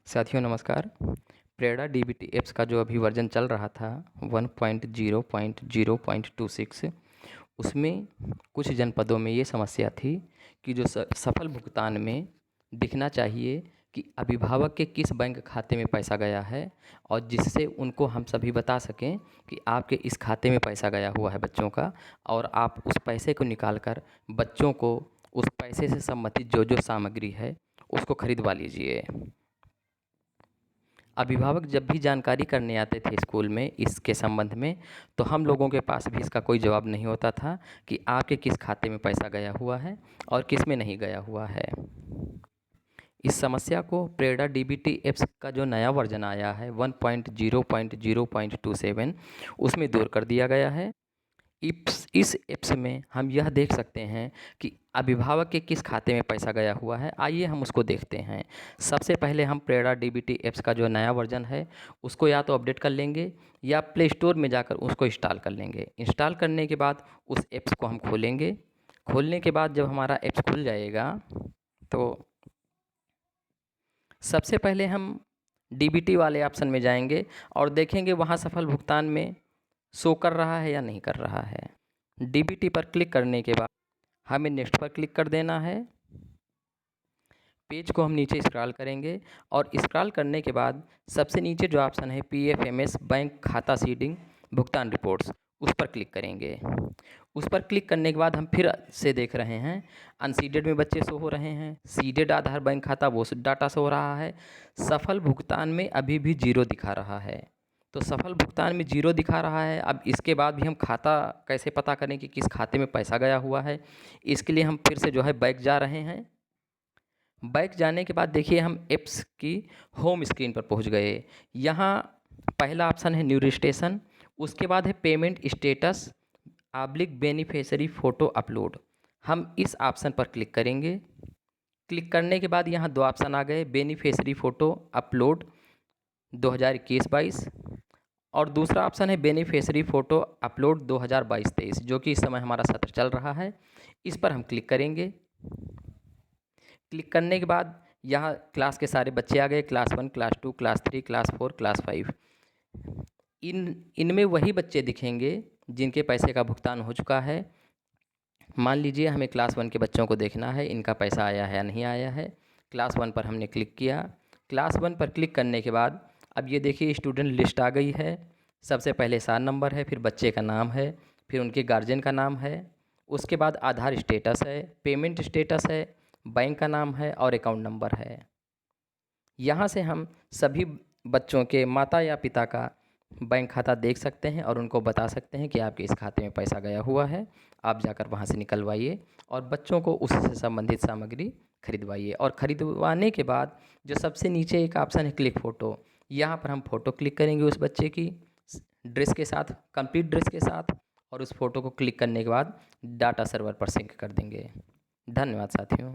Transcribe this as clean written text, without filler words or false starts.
साथियों नमस्कार। प्रेरणा DBT apps का जो अभी वर्जन चल रहा था 1.0.0.26 उसमें कुछ जनपदों में ये समस्या थी कि जो सफल भुगतान में दिखना चाहिए कि अभिभावक के किस बैंक खाते में पैसा गया है और जिससे उनको हम सभी बता सकें कि आपके इस खाते में पैसा गया हुआ है बच्चों का, और आप उस पैसे को निकाल कर बच्चों को उस पैसे से संबंधित जो जो सामग्री है उसको खरीदवा लीजिए। अभिभावक जब भी जानकारी करने आते थे स्कूल में इसके संबंध में, तो हम लोगों के पास भी इसका कोई जवाब नहीं होता था कि आपके किस खाते में पैसा गया हुआ है और किस में नहीं गया हुआ है। इस समस्या को प्रेरणा डीबीटी ऐप्स का जो नया वर्जन आया है 1.0.0.27 उसमें दूर कर दिया गया है। इस ऐप्स में हम यह देख सकते हैं कि अभिभावक के किस खाते में पैसा गया हुआ है। आइए हम उसको देखते हैं। सबसे पहले हम प्रेरणा डीबीटी ऐप्स का जो नया वर्जन है उसको या तो अपडेट कर लेंगे या प्ले स्टोर में जाकर उसको इंस्टॉल कर लेंगे। इंस्टॉल करने के बाद उस ऐप्स को हम खोलेंगे। खोलने के बाद जब हमारा ऐप्स खुल जाएगा तो सबसे पहले हम डीबीटी वाले ऑप्शन में जाएंगे और देखेंगे वहाँ सफल भुगतान में शो कर रहा है या नहीं कर रहा है। डीबीटी पर क्लिक करने के बाद हमें नेक्स्ट पर क्लिक कर देना है। पेज को हम नीचे स्क्रॉल करेंगे और स्क्रॉल करने के बाद सबसे नीचे जो ऑप्शन है पीएफएमएस बैंक खाता सीडिंग भुगतान रिपोर्ट्स, उस पर क्लिक करेंगे। उस पर क्लिक करने के बाद हम फिर से देख रहे हैं अनसीडेड में बच्चे शो हो रहे हैं, सीडेड आधार बैंक खाता वो डाटा शो हो रहा है, सफल भुगतान में अभी भी 0 दिखा रहा है। तो सफल भुगतान में 0 दिखा रहा है। अब इसके बाद भी हम खाता कैसे पता करें कि किस खाते में पैसा गया हुआ है। इसके लिए हम फिर से जो है बैक जा रहे हैं। बैक जाने के बाद देखिए हम ऐप्स की होम स्क्रीन पर पहुंच गए। यहाँ पहला ऑप्शन है न्यू रजिस्ट्रेशन, उसके बाद है payment status oblique beneficiary photo upload. हम इस ऑप्शन पर क्लिक करेंगे। क्लिक करने के बाद यहाँ 2 ऑप्शन आ गए, बेनिफिशियरी फ़ोटो अपलोड 2021-22 और दूसरा ऑप्शन है बेनिफिशियरी फ़ोटो अपलोड 2022-23, जो कि इस समय हमारा सत्र चल रहा है। इस पर हम क्लिक करेंगे। क्लिक करने के बाद यहाँ क्लास के सारे बच्चे आ गए, class 1, class 2, class 3, class 4, class 5। इनमें वही बच्चे दिखेंगे जिनके पैसे का भुगतान हो चुका है। मान लीजिए हमें क्लास 1 के बच्चों को देखना है इनका पैसा आया है या नहीं आया है। क्लास 1 पर हमने क्लिक किया। क्लास 1 पर क्लिक करने के बाद अब ये देखिए स्टूडेंट लिस्ट आ गई है। सबसे पहले साल नंबर है, फिर बच्चे का नाम है, फिर उनके गार्जियन का नाम है, उसके बाद आधार स्टेटस है, पेमेंट स्टेटस है, बैंक का नाम है और अकाउंट नंबर है। यहाँ से हम सभी बच्चों के माता या पिता का बैंक खाता देख सकते हैं और उनको बता सकते हैं कि आपके इस खाते में पैसा गया हुआ है। आप जाकर वहाँ से निकलवाइए और बच्चों को उससे संबंधित सामग्री खरीदवाइए। और ख़रीदवाने के बाद जो सबसे नीचे एक ऑप्शन है क्लिक फ़ोटो, यहाँ पर हम फ़ोटो क्लिक करेंगे उस बच्चे की ड्रेस के साथ, कंप्लीट ड्रेस के साथ, और उस फ़ोटो को क्लिक करने के बाद डाटा सर्वर पर सिंक कर देंगे। धन्यवाद साथियों।